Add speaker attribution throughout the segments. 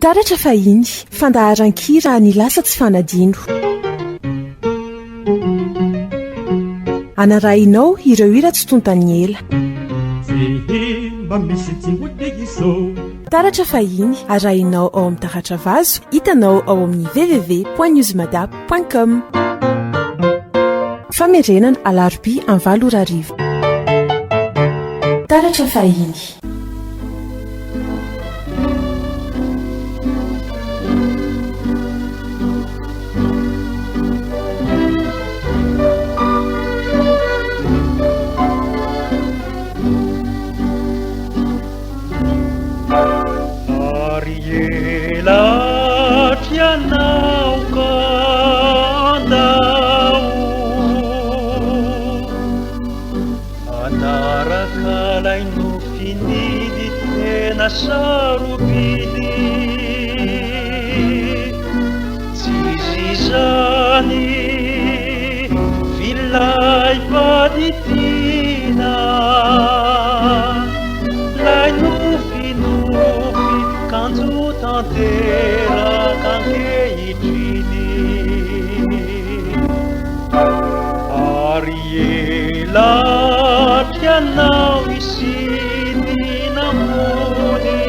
Speaker 1: Taratra fahiny fandaharan-kira ny lasa tsy fanadino. Anarahinao ireo hira tsy tontan'ny ela. Taratra fahiny arahinao ao amin'ny taratra vazo, hitanao ao amin'ny www.newsmada.com. Famerenana alarobia amin'ny 7:00. Taratra fahiny.
Speaker 2: Sarupidi zizizani vilay paditina lay nufi kanju tantera kankeitrini Ariela pianao isini namoni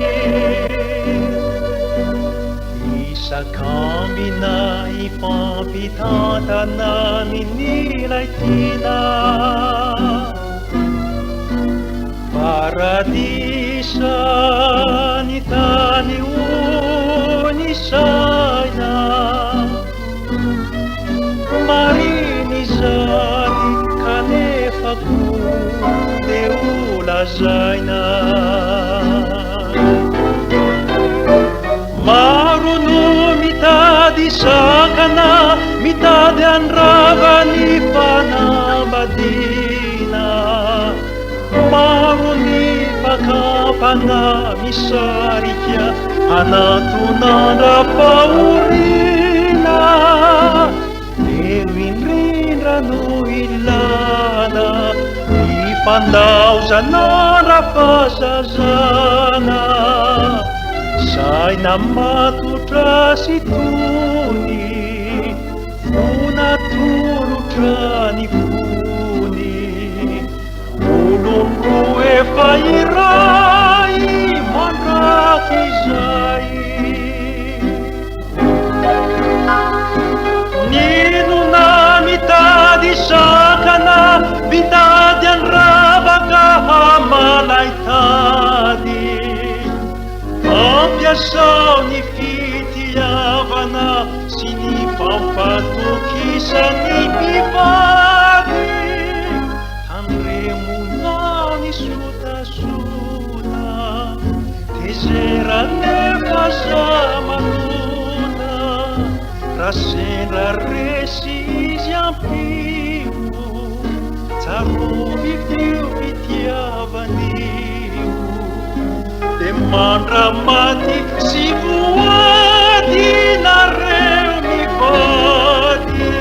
Speaker 2: Isakambina ipampitantana nilay tina Paradisa ni tany unisaina Marini zany kanefa kunde ulazaina Maro no mitady sakana mitady andravany fanambadina Maro ny pakapana misarika anatonandra-paorina Eo indrindra no ilana ifandaozanandra-fahazazana Saina matotra sy tony Fonatolotra ny fony Olombo efa iray mandraky izay Ninona mitady sakana mitady andravaka hamalay tady Ampiasao ny fitiavana sy ny fampatokisany mpivady Handremonao ny sotasota tezera nefa zamanona Rasendra resy izy ampio Tsarovy fio fitiavanio De mandramati si voady nareo mivady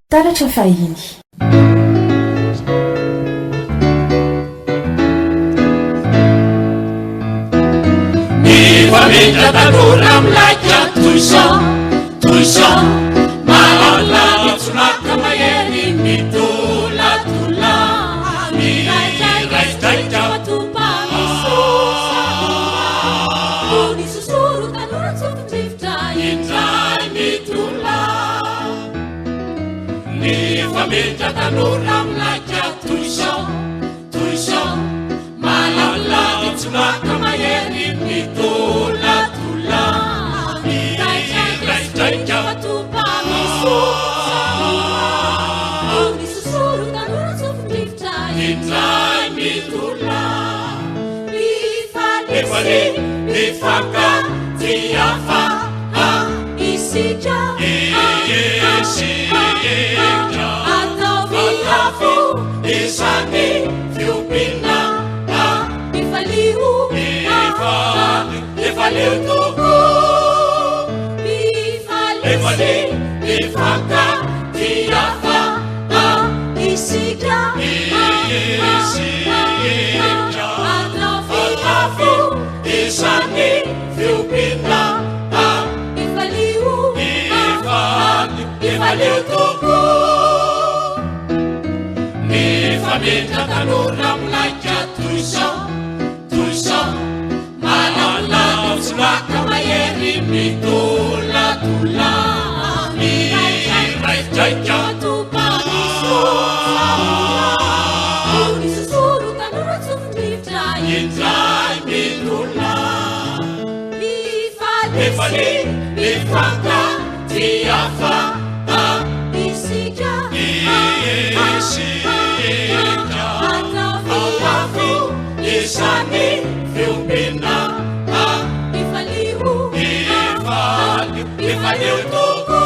Speaker 1: Taratra fahiny.
Speaker 3: Famiglia da curra mlacha tuisha malala mitsulaka mayeni mitula raitaita
Speaker 4: Tupa misusa Uni susuru tanura tsufundrifta
Speaker 3: indrai mitula ni famiglia da curra mlacha tuisha malala mitsulaka mayeni mitula
Speaker 4: Tupa misusa Uni susuru tanura tsufundrifta
Speaker 3: indrai mitula Mifaka tiafa
Speaker 4: Isija
Speaker 3: Ataviafu Isani Fiupina
Speaker 4: Ifaliu
Speaker 3: tuku Mifaka tiafa
Speaker 4: Isija
Speaker 3: Isani Fiupina Ifaliu tuku Ni famiglia tanura mlacha tuisha Malala msulaka mayeri mitula Ni raitaita
Speaker 4: Tupa misusa
Speaker 3: fanta tiafa
Speaker 4: isika
Speaker 3: atafi isani fiombina
Speaker 4: ifalihu
Speaker 3: ifaliu toko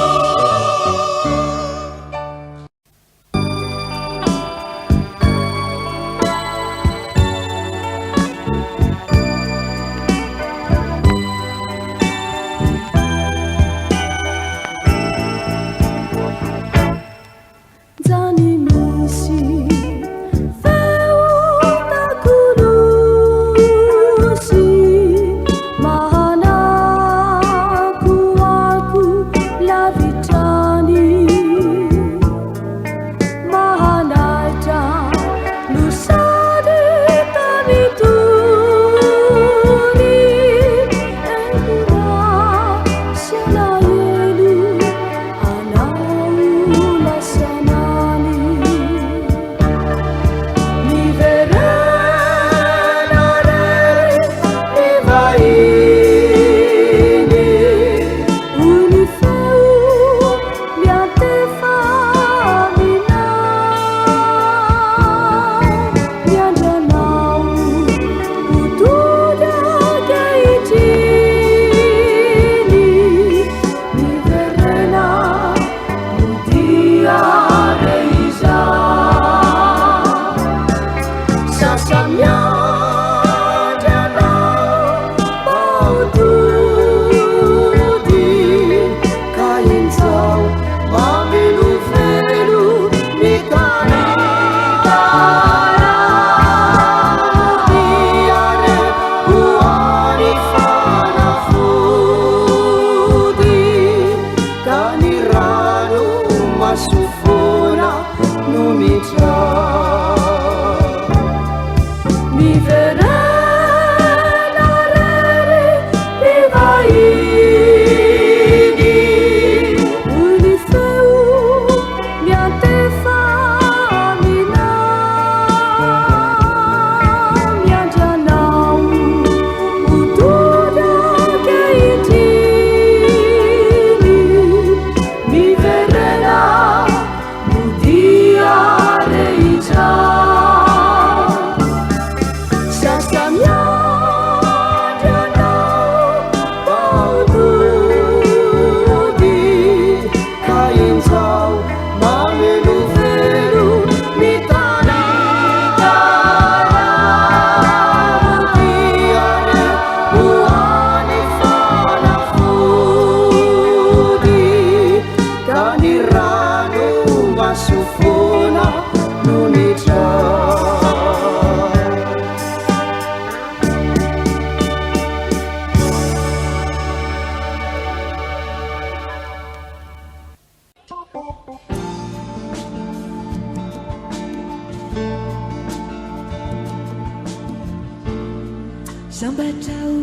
Speaker 5: Sambatao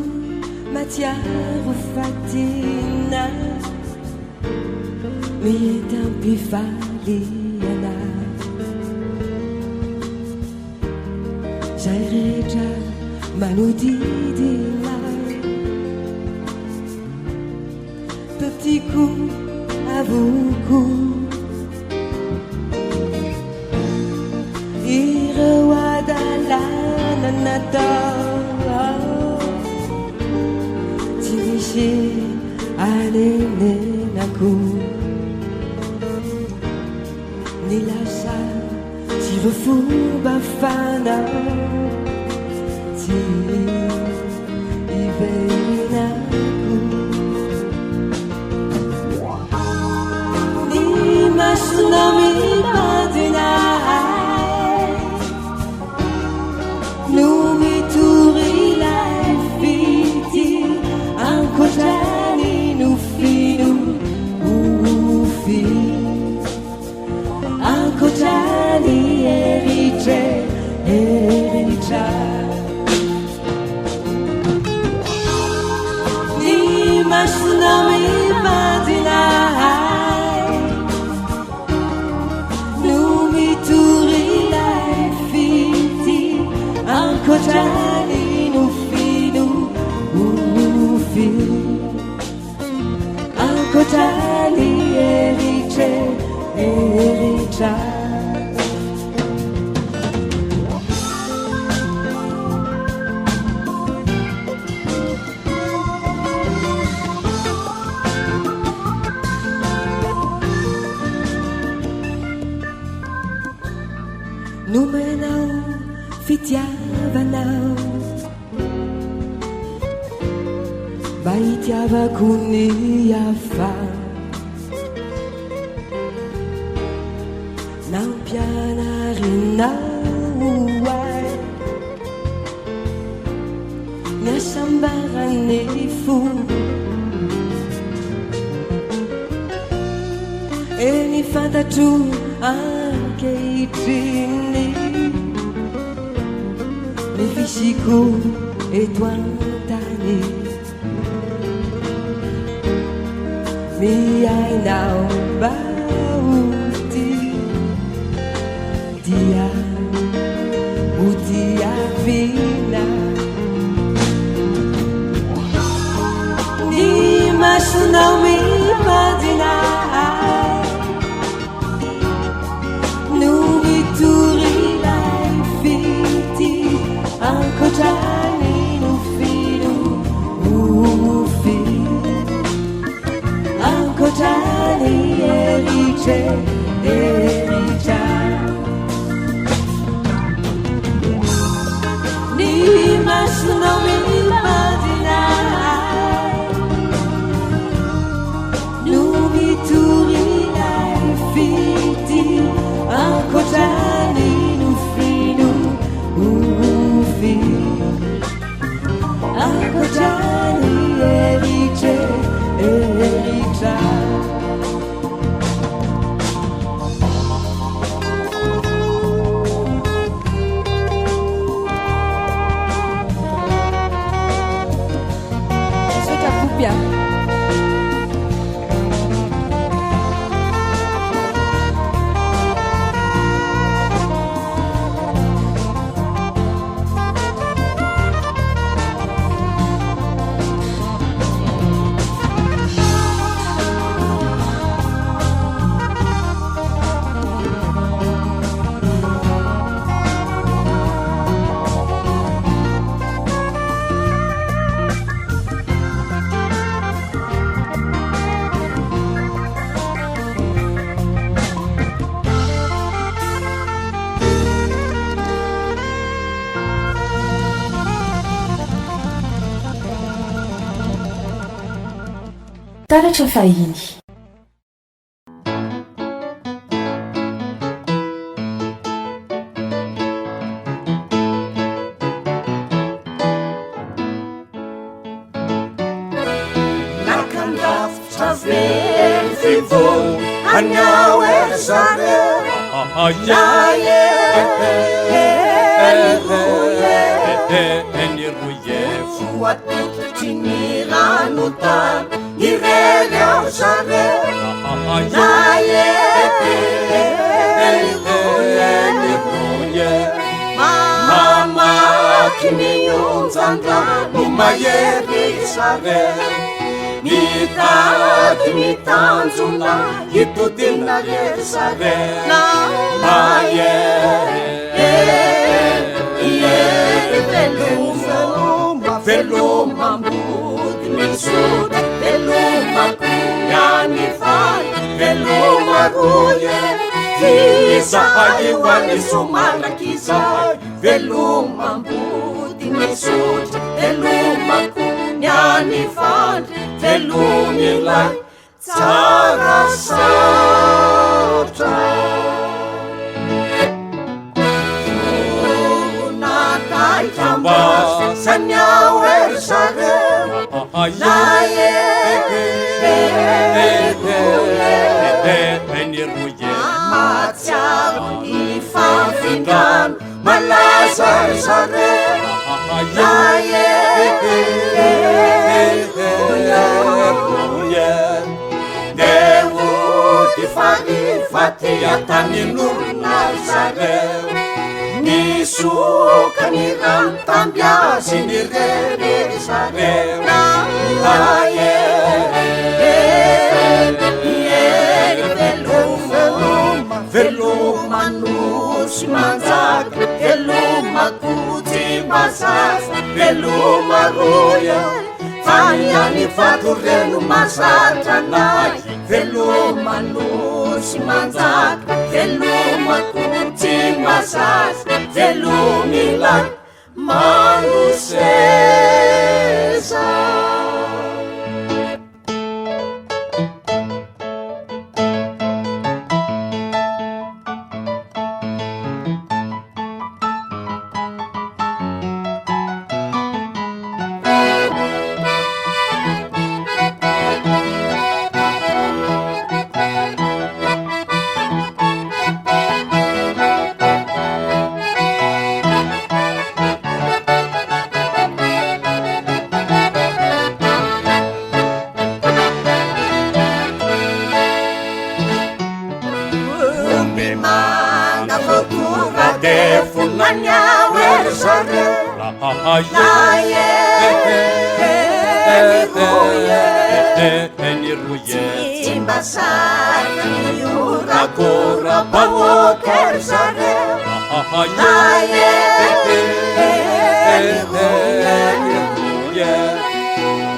Speaker 5: matiaro fatina mietampifaliana zay rehetra manodidina tatiako avoko ireo adalana natao tsy misy anenenako ny lasa tsy vofomba fanao tsy iverenako ny masonao mitadina no mitorilay fity ankotrany nofino ofy ankotrany eritra ny masonao mitadinay no mitorilay fity ankotrany nofino ofy ankoatrany eritre eritra nomenao fitiavanao mba hitiavako ny afa nampianarinao ay niasambarany fo eny fantatro ankehitriny ny fisiko eto antany miainao baoty dia otiavina ny masonao mimadina no mitorilay fity ankoatrany no fino ofy ankoatrany eritre eritra ny masonao mimadina no mitorilay fity ankoatrany no fino ofy ankoatrany eritre eritra sotakupia
Speaker 1: taratra fahiny
Speaker 3: nakandrafitra very fivony anyao ery zareo
Speaker 2: Eneroye
Speaker 3: voatototry ny rano tany ireny ao zareo mamaky ny onjan-drano mahery zareo mitaky ny tanjona hitodina rery zareo velomambody misody velomako nyany fany velomaroye fizahay hoany somalaky zay velomambody misody velomako nyany fany velomilay tsara satra sanyao ery zareo matsiaro ny fafindrano malaza ry zareo deo ty fanifaty atanin'olona ry zareo nisokany rano tambiazy ny rery zareo veloma nosy manjaka veloma kotsy mazasa veloma roya fanyany vato reno mazatra nay veloma nosy manjaka veloma kotsy mazasa velomilay manoseza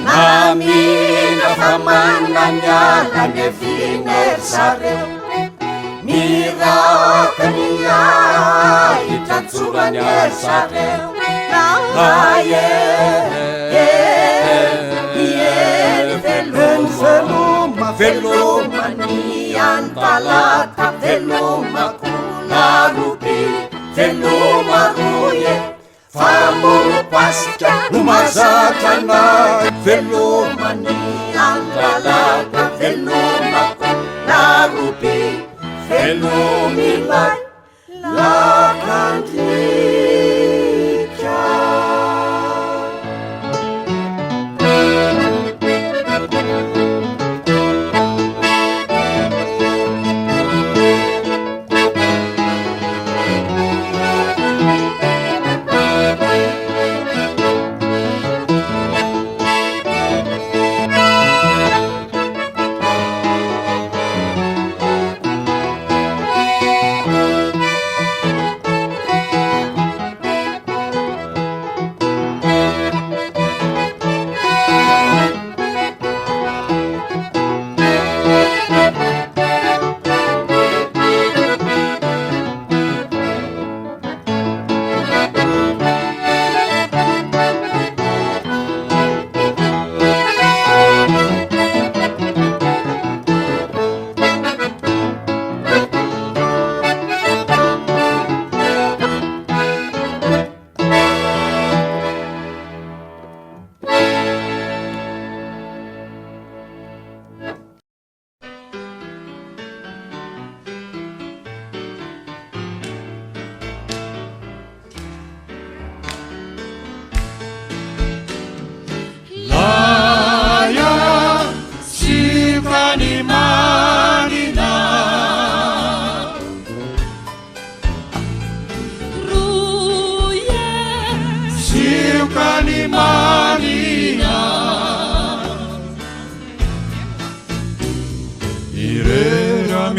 Speaker 3: Namina famananyala neviner zareo mirakania itatsuranya zareo veloma ny antalata veloma kolaruby veloma roye famoropasika no mazatra nay veloma ny antalata veloma kolaruby velomilay lakandrika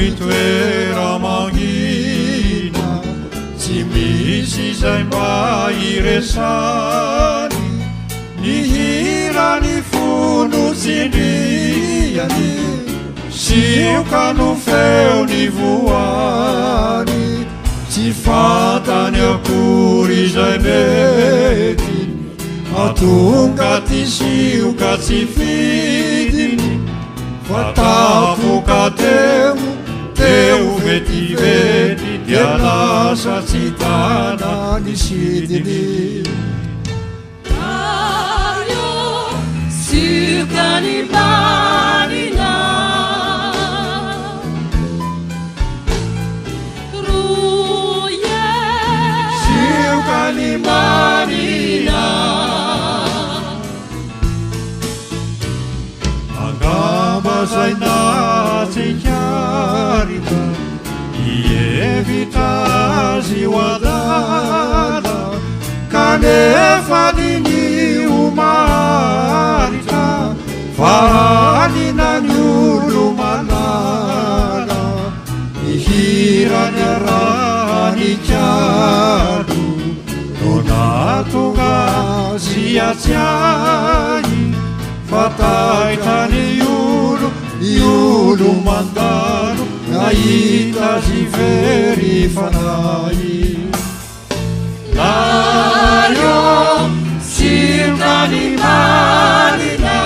Speaker 2: mitoera mangina tsy misy izay mba iresany ny hirany fonotsindriany sioka no feo ny voany tsy fantany akory izay mety atonga ty sioka tsy fidiny fa tapoka teo vetivety dia lasa tsy tana ny sidiny
Speaker 4: ayo sioka ny marina roye
Speaker 2: sioka ny marina angamba zay natsikarita ievita azy ho adany nefaliny omaritra valina ny olo malala mihirany arany kalo no natonga ziatsiany fataitra ny olo mandalo nahita zy very fanay nayo sirkany marina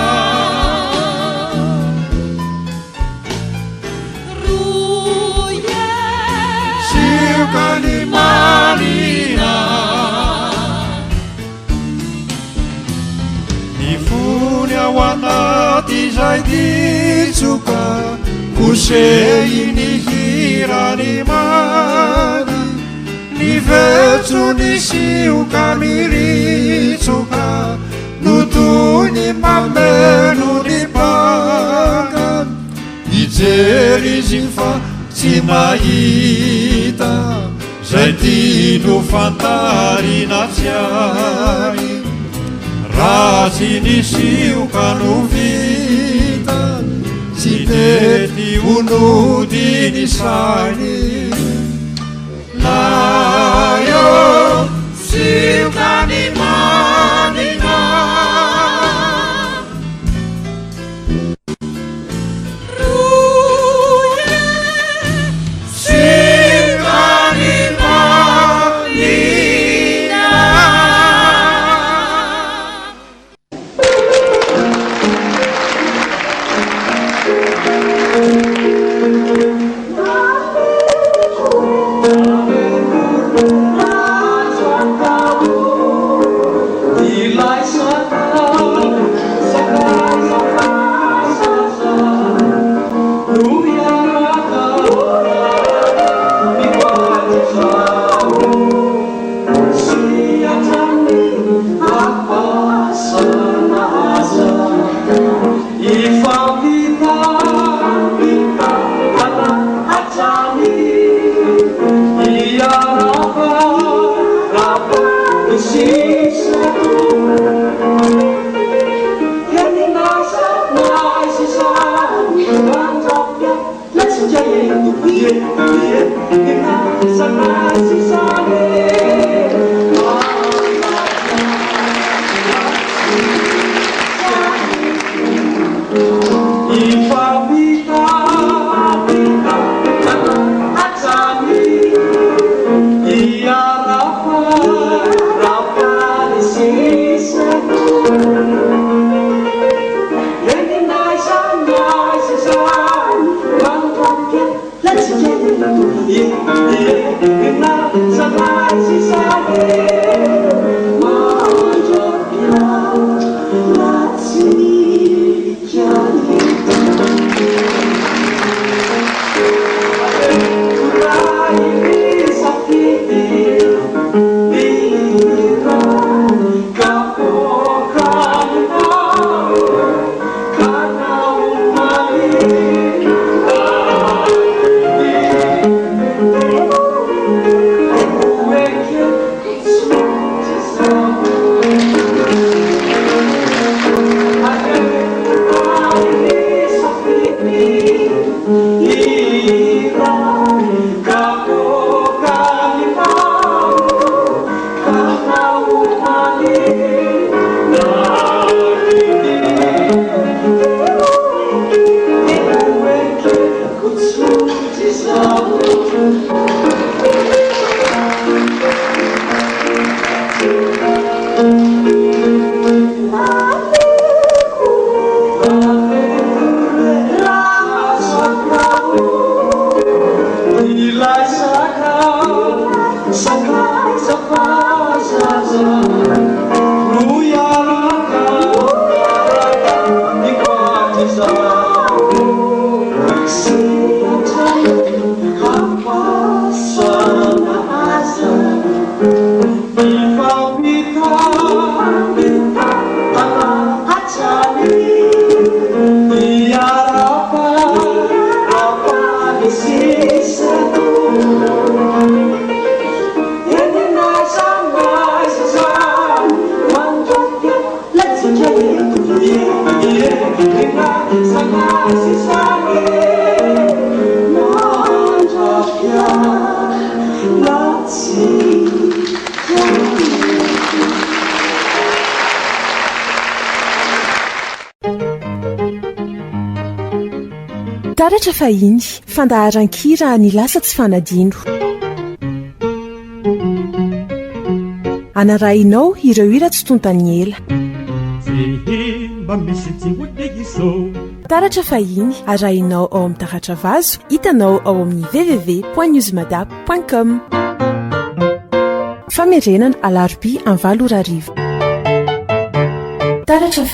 Speaker 4: roye
Speaker 2: sirkany marina nifony ao anaty zay ditsoka kosei ny hirany many ny vetso ny sioka miritsoka no toy ny mameno ny baka ijery izy fa tsy mahita zay tino fantarina tsiary ratsy ny sioka no vita tsy tety onody ny sainy nayo siokany manina
Speaker 4: roye
Speaker 2: siokany manina
Speaker 1: taratra fahiny fandaharan-kira ny lasa tsy fanadino anarahinao ireo hira tsy tontany ela taratra fahiny arahinao ao amin'ny taratra vazo hitanao ao amin'ny www.newsmadap.com famerenana alarobia 9 taratra